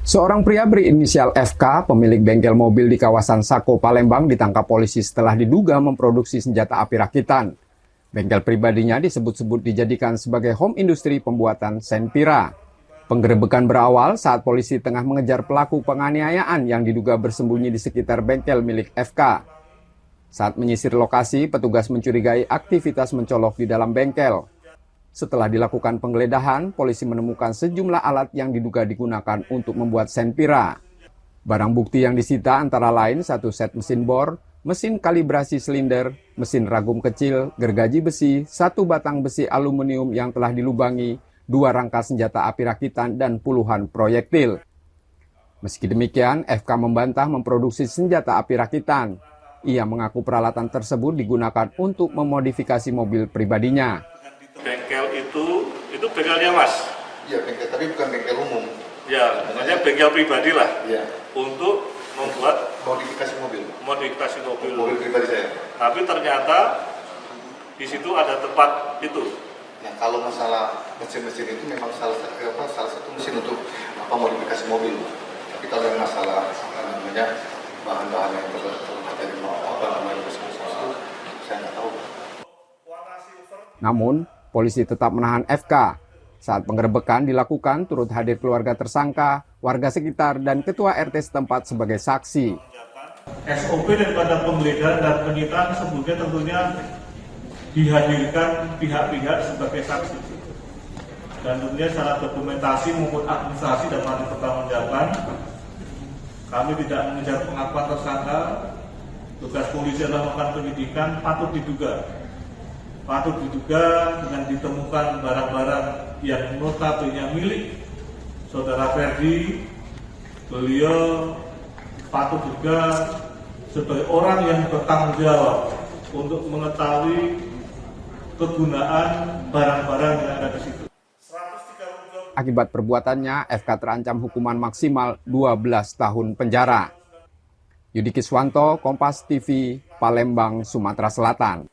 Seorang pria berinisial FK, pemilik bengkel mobil di kawasan Sako, Palembang, ditangkap polisi setelah diduga memproduksi senjata api rakitan. Bengkel pribadinya disebut-sebut dijadikan sebagai home industri pembuatan senpira. Penggerebekan berawal saat polisi tengah mengejar pelaku penganiayaan yang diduga bersembunyi di sekitar bengkel milik FK. Saat menyisir lokasi, petugas mencurigai aktivitas mencolok di dalam bengkel. Setelah dilakukan penggeledahan, polisi menemukan sejumlah alat yang diduga digunakan untuk membuat senpira. Barang bukti yang disita antara lain satu set mesin bor, mesin kalibrasi silinder, mesin ragum kecil, gergaji besi, satu batang besi aluminium yang telah dilubangi, dua rangka senjata api rakitan, dan puluhan proyektil. Meski demikian, FK membantah memproduksi senjata api rakitan. Ia mengaku peralatan tersebut digunakan untuk memodifikasi mobil pribadinya. Bengkel itu bengkelnya Mas? Iya, bengkel, tapi bukan bengkel umum. Ya, makanya bengkel pribadi lah. Iya. Untuk membuat modifikasi mobil. Modifikasi mobil. Mobil pribadi saya. Tapi ternyata di situ ada tempat itu. Nah, kalau masalah mesin-mesin itu memang salah satu mesin untuk modifikasi mobil. Tapi kalau yang masalah bahan-bahan yang terkait dengan mesin itu, saya nggak tahu. Namun, polisi tetap menahan FK. Saat penggerebekan dilakukan, turut hadir keluarga tersangka, warga sekitar, dan ketua RT setempat sebagai saksi. SOP daripada penggeledahan dan penyitaan sebelumnya tentunya dihadirkan pihak-pihak sebagai saksi. Dan tentunya secara dokumentasi maupun administrasi dapat dipertanggungjawabkan. Kami tidak mengejar pengakuan tersangka. Tugas polisi adalah melakukan penyidikan patut diduga dengan ditemukan barang-barang yang notabene milik saudara Ferdi. Beliau patut juga sebagai orang yang bertanggung jawab untuk mengetahui kegunaan barang-barang yang ada di situ. Akibat perbuatannya, FK terancam hukuman maksimal 12 tahun penjara. Yudi Kiswanto, Kompas TV, Palembang, Sumatera Selatan.